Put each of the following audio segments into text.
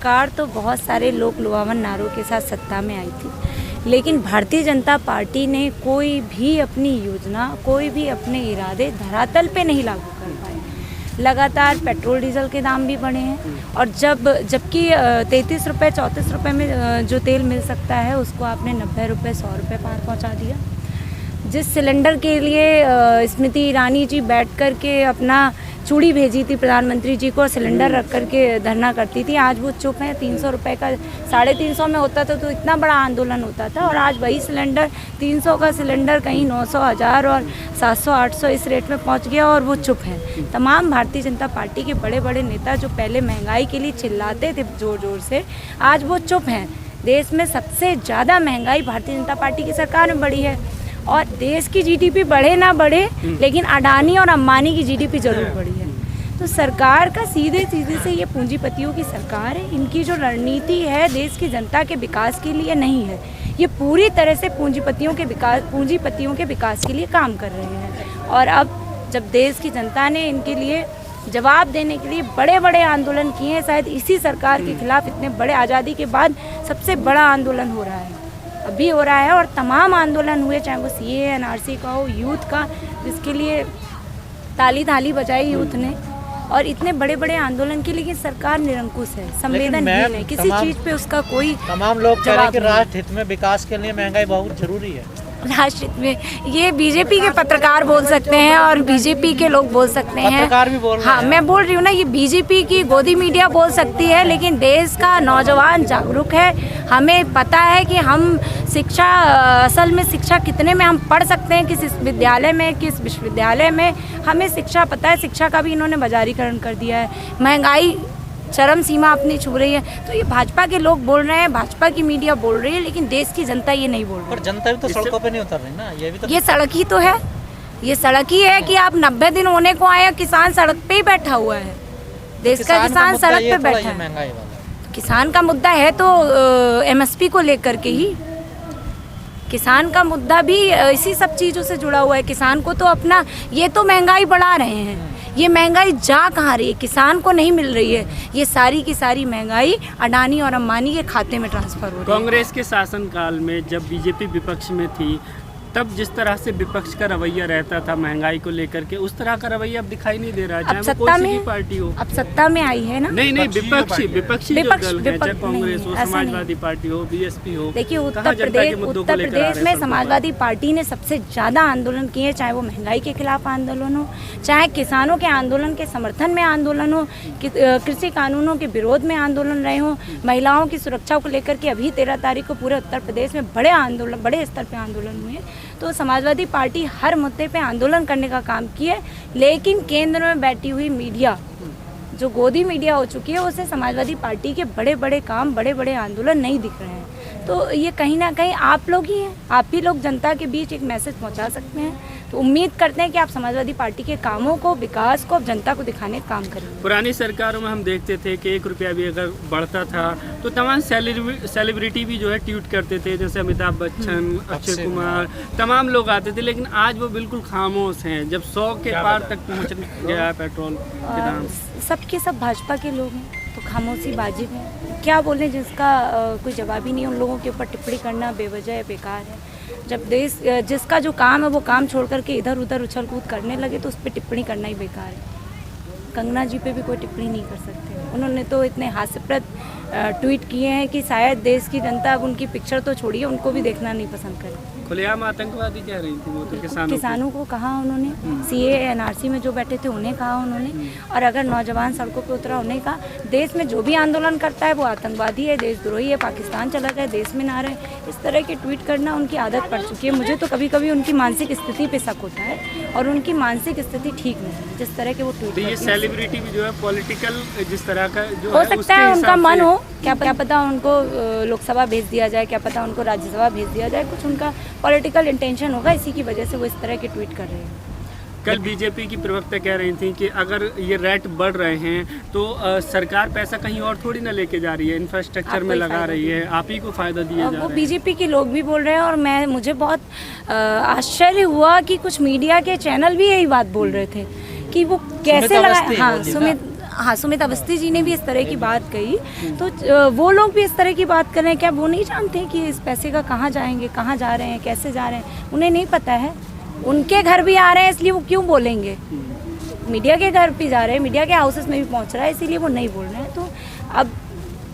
सरकार तो बहुत सारे लोक लुभावन नारों के साथ सत्ता में आई थी, लेकिन भारतीय जनता पार्टी ने कोई भी अपनी योजना, कोई भी अपने इरादे धरातल पे नहीं लागू कर पाए। लगातार पेट्रोल डीजल के दाम भी बढ़े हैं और जबकि 33 रुपये 34 रुपये में जो तेल मिल सकता है उसको आपने 90 रुपये 100 रुपये पार पहुंचा दिया। जिस सिलेंडर के लिए स्मृति ईरानी जी बैठ कर के अपना चूड़ी भेजी थी प्रधानमंत्री जी को और सिलेंडर रख कर के धरना करती थी, आज वो चुप है। 300 रुपये का 350 में होता था तो इतना बड़ा आंदोलन होता था, और आज वही सिलेंडर 300 का सिलेंडर कहीं 900, 1000 और 700, 800 इस रेट में पहुंच गया और वो चुप है। तमाम भारतीय जनता पार्टी के बड़े बड़े नेता जो पहले महंगाई के लिए चिल्लाते थे ज़ोर ज़ोर से, आज वो चुप हैं। देश में सबसे ज़्यादा महंगाई भारतीय जनता पार्टी की सरकार में बढ़ी है, और देश की जीडीपी बढ़े ना बढ़े लेकिन अडानी और अंबानी की जीडीपी जरूर बढ़ी है। तो सरकार का सीधे से ये पूंजीपतियों की सरकार है। इनकी जो रणनीति है देश की जनता के विकास के लिए नहीं है, ये पूरी तरह से पूंजीपतियों के विकास के लिए काम कर रहे हैं। और अब जब देश की जनता ने इनके लिए जवाब देने के लिए बड़े बड़े आंदोलन किए हैं, शायद इसी सरकार के खिलाफ इतने बड़े आज़ादी के बाद सबसे बड़ा आंदोलन हो रहा है, अभी हो रहा है। और तमाम आंदोलन हुए, चाहे वो सीए एनआरसी का हो, यूथ का, जिसके लिए ताली बजाई यूथ ने, और इतने बड़े बड़े आंदोलन के, लेकिन सरकार निरंकुश है, संवेदनहीन है, किसी चीज़ पे उसका कोई तमाम लोग कह रहे हैं कि राष्ट्र हित में विकास के लिए महंगाई बहुत जरूरी है। राष्ट्र हित में ये बीजेपी के पत्रकार बोल सकते हैं और बीजेपी के लोग बोल सकते हैं, पत्रकार भी बोल रहे हैं। हाँ, मैं बोल रही हूँ ना, ये बीजेपी की गोदी मीडिया बोल सकती है, लेकिन देश का नौजवान जागरूक है। हमें पता है कि हम शिक्षा, असल में शिक्षा कितने में हम पढ़ सकते हैं, किस विद्यालय में, किस विश्वविद्यालय में, हमें शिक्षा पता है। शिक्षा का भी इन्होंने बाजारीकरण कर दिया है, महंगाई चरम सीमा अपनी छू रही है। तो ये भाजपा के लोग बोल रहे हैं, भाजपा की मीडिया बोल रही है, लेकिन देश की जनता ये नहीं बोल रही। पर जनता भी तो सड़कों पे नहीं उतर रही ना, ये भी तो, ये सड़क ही तो है, ये सड़क ही है कि आप 90 दिन होने को आए, किसान सड़क पे ही बैठा हुआ है, देश का किसान सड़क पे बैठा है। महंगाई वाला किसान का मुद्दा है तो एमएसपी को लेकर के ही, किसान का मुद्दा भी इसी सब चीज़ों से जुड़ा हुआ है। किसान को तो अपना, ये तो महंगाई बढ़ा रहे हैं, ये महंगाई जा कहाँ रही है, किसान को नहीं मिल रही है। ये सारी की सारी महंगाई अडानी और अंबानी के खाते में ट्रांसफर हो रही है। कांग्रेस के शासनकाल में जब बीजेपी विपक्ष में थी, तब जिस तरह से विपक्ष का रवैया रहता था महंगाई को लेकर के, उस तरह का रवैया अब दिखाई नहीं दे रहा है, चाहे वो कोई सी भी पार्टी हो। अब सत्ता में आई है ना, नहीं विपक्षी जो दल है, चाहे कांग्रेस हो, समाजवादी पार्टी हो, बीएसपी हो। देखिए, उत्तर प्रदेश में समाजवादी पार्टी ने सबसे ज़्यादा आंदोलन किए, चाहे वो महंगाई के खिलाफ आंदोलन हो, चाहे किसानों के आंदोलन के समर्थन में आंदोलन हो, कृषि कानूनों के विरोध में आंदोलन रहे हों, महिलाओं की सुरक्षा को लेकर के अभी 13 तारीख को पूरे उत्तर प्रदेश में बड़े स्तर पर आंदोलन हुए। तो समाजवादी पार्टी हर मुद्दे पे आंदोलन करने का काम की है, लेकिन केंद्र में बैठी हुई मीडिया जो गोदी मीडिया हो चुकी है, उसे समाजवादी पार्टी के बड़े बड़े काम, बड़े बड़े आंदोलन नहीं दिख रहे हैं। तो ये कहीं ना कहीं आप लोग ही हैं, आप ही लोग जनता के बीच एक मैसेज पहुंचा सकते हैं। तो उम्मीद करते हैं कि आप समाजवादी पार्टी के कामों को, विकास को जनता को दिखाने का काम करेंगे। पुरानी सरकारों में हम देखते थे कि 1 रुपया भी अगर बढ़ता था तो तमाम सेलिब्रिटी भी जो है ट्वीट करते थे, जैसे अमिताभ बच्चन, अक्षय कुमार, तमाम लोग आते थे, लेकिन आज वो बिल्कुल खामोश हैं जब 100 के पार तक पहुँच गया है पेट्रोल के दाम। सबके सब भाजपा के लोग हैं तो खामोशी वाजिब है, क्या बोलें, जिसका कोई जवाब ही नहीं। उन लोगों के ऊपर टिप्पणी करना बेवजह है, बेकार है। जब देश जिसका जो काम है वो काम छोड़ करके इधर उधर उछल कूद करने लगे तो उस पर टिप्पणी करना ही बेकार है। कंगना जी पे भी कोई टिप्पणी नहीं कर सकते, उन्होंने तो इतने हास्यप्रद ट्वीट किए हैं कि शायद देश की जनता अब उनकी पिक्चर तो छोड़िए, उनको भी देखना नहीं पसंद करे। खुलेआम आतंकवादी कह रही थी वो तो किसानों को कहा उन्होंने, सीए एनआरसी में जो बैठे थे उन्हें कहा उन्होंने, और अगर नौजवान सड़कों पे उतरा उन्हें कहा। देश में जो भी आंदोलन करता है वो आतंकवादी है, देशद्रोही है, पाकिस्तान चला गया, देश में ना रहे, इस तरह के ट्वीट करना उनकी आदत पड़ चुकी है। मुझे तो कभी कभी उनकी मानसिक स्थिति पे शक होता है, और उनकी मानसिक स्थिति ठीक नहीं है जिस तरह के वो ट्वीट करते हैं। ये सेलिब्रिटी भी जो है पॉलिटिकल जिस तरह का जो हो सकता है उनका मन हो, क्या पता उनको लोकसभा भेज दिया जाए, क्या पता उनको राज्यसभा भेज दिया जाए, कुछ उनका पॉलिटिकल इंटेंशन होगा, इसी की वजह से वो इस तरह के ट्वीट कर रहे हैं। कल बीजेपी की प्रवक्ता कह रही थी कि अगर ये रेट बढ़ रहे हैं तो सरकार पैसा कहीं और थोड़ी ना लेके जा रही है, इंफ्रास्ट्रक्चर में लगा रही है, आप ही को फायदा दिया जा रहा है। वो बीजेपी के लोग भी बोल रहे हैं, और मुझे बहुत आश्चर्य हुआ कि कुछ मीडिया के चैनल भी यही बात बोल रहे थे कि वो कैसे लगा। हाँ, हाँ, सुमित अवस्थी जी ने भी इस तरह की बात कही, तो वो लोग भी इस तरह की बात कर रहे हैं। क्या वो नहीं जानते हैं कि इस पैसे का कहाँ जाएंगे, कहाँ जा रहे हैं, कैसे जा रहे हैं? उन्हें नहीं पता है। उनके घर भी आ रहे हैं, इसलिए वो क्यों बोलेंगे? मीडिया के घर भी जा रहे हैं, मीडिया के हाउसेस में भी पहुंच रहा है, इसीलिए वो नहीं बोल रहे हैं। तो अब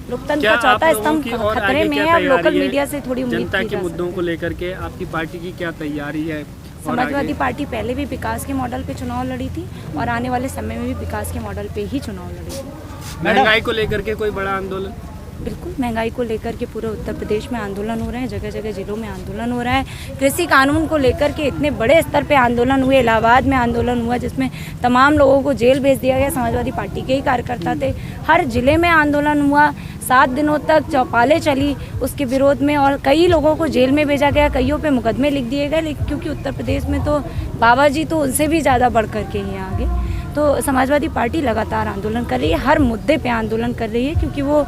लोकतंत्र का चौथा स्तंभ खतरे में है। अब लोकल मीडिया से थोड़ी उम्मीद जनता की के जा मुद्दों सकती को लेकर के आपकी पार्टी की क्या तैयारी है? समाजवादी पार्टी पहले भी विकास के मॉडल पे चुनाव लड़ी थी और आने वाले समय में भी विकास के मॉडल पे ही चुनाव लड़ेगी। महंगाई को लेकर के कोई बड़ा आंदोलन? बिल्कुल, महंगाई को लेकर के पूरे उत्तर प्रदेश में आंदोलन हो रहे हैं, जगह जगह जिलों में आंदोलन हो रहा है। कृषि कानून को लेकर के इतने बड़े स्तर पे आंदोलन हुए, इलाहाबाद में आंदोलन हुआ जिसमें तमाम लोगों को जेल भेज दिया गया। समाजवादी पार्टी के ही कार्यकर्ता थे। हर जिले में आंदोलन हुआ, 7 दिनों तक चौपालें चली उसके विरोध में और कई लोगों को जेल में भेजा गया, कईयों पे मुकदमे लिख दिए गए। लेकिन क्योंकि उत्तर प्रदेश में तो बाबा जी तो उनसे भी ज़्यादा बढ़ कर के ही आगे, तो समाजवादी पार्टी लगातार आंदोलन कर रही है, हर मुद्दे पे आंदोलन कर रही है, क्योंकि वो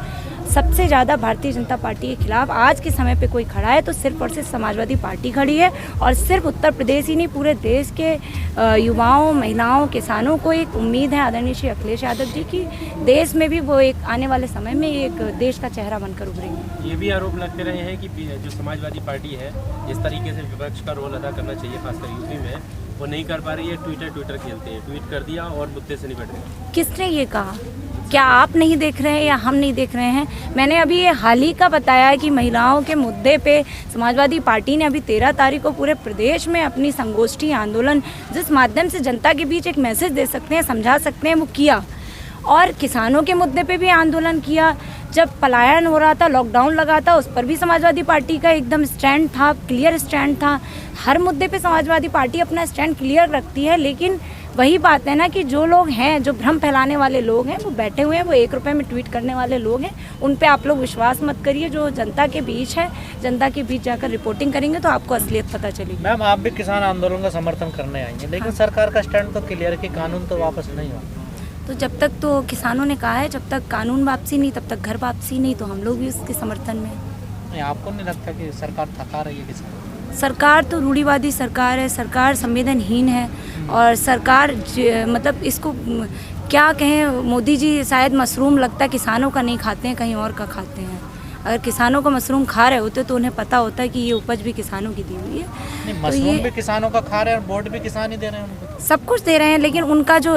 सबसे ज़्यादा भारतीय जनता पार्टी के खिलाफ आज के समय पे कोई खड़ा है तो सिर्फ और सिर्फ समाजवादी पार्टी खड़ी है। और सिर्फ उत्तर प्रदेश ही नहीं, पूरे देश के युवाओं, महिलाओं, किसानों को एक उम्मीद है आदरणीय श्री अखिलेश यादव जी की, देश में भी वो एक आने वाले समय में एक देश का चेहरा बनकर उभरेंगे। ये भी आरोप लगते रहे हैं कि जो समाजवादी पार्टी है जिस तरीके से विपक्ष का रोल अदा करना चाहिए खासकर यूपी में, वो नहीं कर पा रही है। ट्विटर खेलते हैं, ट्वीट कर दिया और मुद्दे से निपट गए। किसने ये कहा? क्या आप नहीं देख रहे हैं या हम नहीं देख रहे हैं? मैंने अभी ये हाल ही का बताया है कि महिलाओं के मुद्दे पे समाजवादी पार्टी ने अभी 13 तारीख को पूरे प्रदेश में अपनी संगोष्ठी आंदोलन, जिस माध्यम से जनता के बीच एक मैसेज दे सकते हैं, समझा सकते हैं, वो किया। और किसानों के मुद्दे पे भी आंदोलन किया। जब पलायन हो रहा था, लॉकडाउन लगा था, उस पर भी समाजवादी पार्टी का एकदम स्टैंड था, क्लियर स्टैंड था। हर मुद्दे पे समाजवादी पार्टी अपना स्टैंड क्लियर रखती है। लेकिन वही बात है ना कि जो लोग हैं, जो भ्रम फैलाने वाले लोग हैं, वो बैठे हुए हैं, वो 1 रुपये में ट्वीट करने वाले लोग हैं, उन पे आप लोग विश्वास मत करिए। जो जनता के बीच है, जनता के बीच जाकर रिपोर्टिंग करेंगे तो आपको असलियत पता चलेगी। मैम, आप भी किसान आंदोलन का समर्थन करने आएंगे, लेकिन सरकार का स्टैंड तो क्लियर है कि कानून तो वापस नहीं हुआ। तो जब तक तो किसानों ने कहा है, जब तक कानून वापसी नहीं तब तक घर वापसी नहीं, तो हम लोग भी उसके समर्थन में। नहीं, आपको नहीं लगता कि सरकार थका रही है किसान? सरकार तो रूढ़िवादी सरकार है, सरकार संवेदनहीन है और सरकार मतलब इसको क्या कहें, मोदी जी शायद मशरूम लगता है किसानों का नहीं खाते हैं, कहीं और का खाते हैं। अगर किसानों का मशरूम खा रहे होते तो उन्हें पता होता है कि ये उपज भी किसानों की दी हुई है। नहीं, मशरूम भी किसानों का खा रहे हैं और वोट भी किसान ही दे रहे हैं उनको। सब कुछ दे रहे हैं, लेकिन उनका जो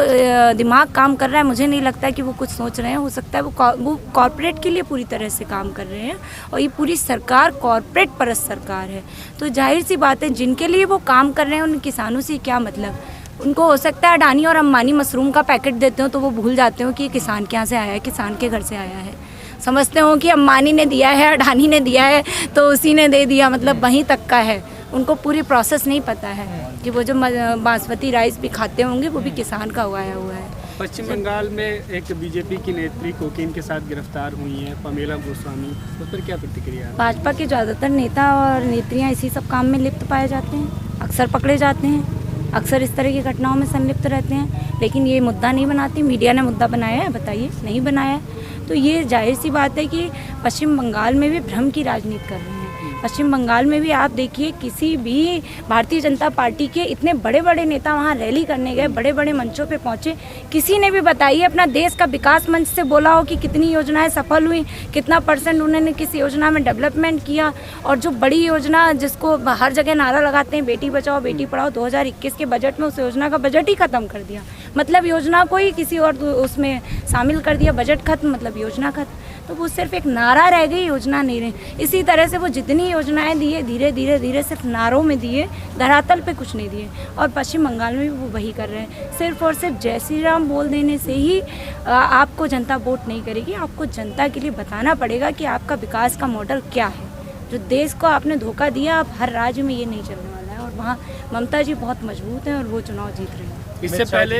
दिमाग काम कर रहा है, मुझे नहीं लगता है कि वो कुछ सोच रहे हैं। हो सकता है वो कॉर्पोरेट के लिए पूरी तरह से काम कर रहे हैं और ये पूरी सरकार कॉर्पोरेट परस्त सरकार है। तो जाहिर सी बात है, जिनके लिए वो काम कर रहे हैं उन किसानों से क्या मतलब। उनको हो सकता है अडानी और अंबानी मशरूम का पैकेट देते हो तो वो भूल जाते हो कि ये किसान के यहाँ से आया है, किसान के घर से आया है। समझते हो कि अंबानी ने दिया है, अडानी ने दिया है तो उसी ने दे दिया, मतलब वहीं तक का है। उनको पूरी प्रोसेस नहीं पता है कि वो जो बासमती राइस भी खाते होंगे वो भी किसान का उगाया हुआ है। पश्चिम बंगाल में एक बीजेपी की नेत्री कोकीन के साथ गिरफ्तार हुई हैं, पमेला गोस्वामी, उस पर क्या प्रतिक्रिया है? भाजपा के ज़्यादातर नेता और नेत्रियां इसी सब काम में लिप्त पाए जाते हैं, अक्सर पकड़े जाते हैं, अक्सर इस तरह की घटनाओं में संलिप्त रहते हैं। लेकिन ये मुद्दा नहीं बनाती, मीडिया ने मुद्दा बनाया है, बताइए, नहीं बनाया है। तो ये जाहिर सी बात है कि पश्चिम बंगाल में भी भ्रम की राजनीति कर रहे हैं। पश्चिम बंगाल में भी आप देखिए, किसी भी भारतीय जनता पार्टी के इतने बड़े बड़े नेता वहाँ रैली करने गए, बड़े बड़े मंचों पे पहुँचे, किसी ने भी बताइए अपना देश का विकास मंच से बोला हो कि कितनी योजनाएं सफल हुई, कितना % उन्होंने किस योजना में डेवलपमेंट किया। और जो बड़ी योजना जिसको हर जगह नारा लगाते हैं, बेटी बचाओ बेटी पढ़ाओ, 2021 के बजट में उस योजना का बजट ही ख़त्म कर दिया। मतलब योजना को ही किसी और उसमें शामिल कर दिया, बजट खत्म मतलब योजना खत्म। तो वो सिर्फ एक नारा रह गई, योजना नहीं रही। इसी तरह से वो जितनी योजनाएं दिए, धीरे धीरे धीरे सिर्फ नारों में दिए, धरातल पे कुछ नहीं दिए। और पश्चिम बंगाल में भी वो वही कर रहे हैं। सिर्फ और सिर्फ जय श्री राम बोल देने से ही आपको जनता वोट नहीं करेगी। आपको जनता के लिए बताना पड़ेगा कि आपका विकास का मॉडल क्या है। जो देश को आपने धोखा दिया, अब हर राज्य में ये नहीं चलने वाला है। और वहाँ ममता जी बहुत मजबूत हैं और वो चुनाव जीत रहे हैं। इससे पहले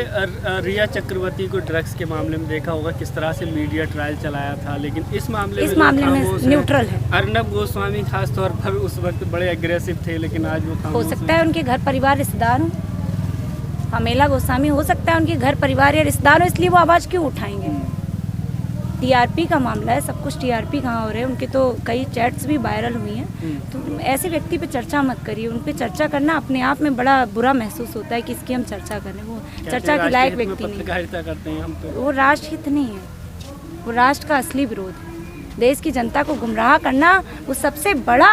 रिया चक्रवर्ती को ड्रग्स के मामले में देखा होगा किस तरह से मीडिया ट्रायल चलाया था, लेकिन इस मामले में न्यूट्रल है। अर्नब गोस्वामी खास तौर पर उस वक्त बड़े एग्रेसिव थे, लेकिन आज वो हो सकता है उनके घर परिवार रिश्तेदार हों, पमेला गोस्वामी हो सकता है उनके घर परिवार या रिश्तेदार हो, इसलिए वो आवाज़ क्यों उठाएंगे। टीआरपी का मामला है, सब कुछ टीआरपी कहाँ हो रहे हैं, उनके तो कई चैट्स भी वायरल हुई हैं। तो ऐसे व्यक्ति पे चर्चा मत करिए, उन पे चर्चा करना अपने आप में बड़ा बुरा महसूस होता है कि इसकी हम चर्चा करें। वो चर्चा के लायक व्यक्ति नहीं, पत्रकारिता करते हैं हम तो। वो राष्ट्रहित नहीं है, वो राष्ट्र का असली विरोध है। देश की जनता को गुमराह करना वो सबसे बड़ा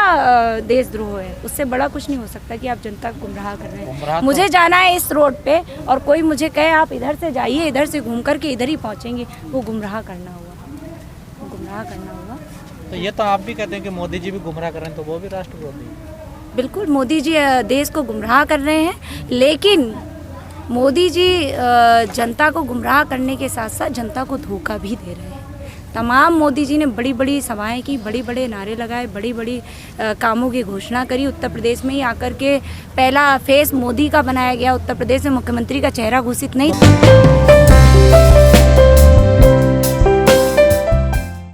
देशद्रोह है, उससे बड़ा कुछ नहीं हो सकता कि आप जनता को गुमराह कर रहे हैं। मुझे जाना है इस रोड पे और कोई मुझे कहे आप इधर से जाइए, इधर से घूम करके इधर ही पहुंचेंगे, वो गुमराह करना हुआ, वो गुमराह करना हुआ। तो ये तो आप भी कहते हैं कि मोदी जी भी गुमराह कर रहे हैं, तो वो भी राष्ट्र विरोधी है। बिल्कुल, मोदी जी देश को गुमराह कर रहे हैं, लेकिन मोदी जी जनता को गुमराह करने के साथ साथ जनता को धोखा भी दे रहे हैं। तमाम मोदी जी ने बड़ी बड़ी सभाएं की, बड़ी बड़े नारे लगाए, बड़ी बड़ी कामों की घोषणा करी। उत्तर प्रदेश में ही आकर के पहला फेस मोदी का बनाया गया, उत्तर प्रदेश में मुख्यमंत्री का चेहरा घोषित नहीं।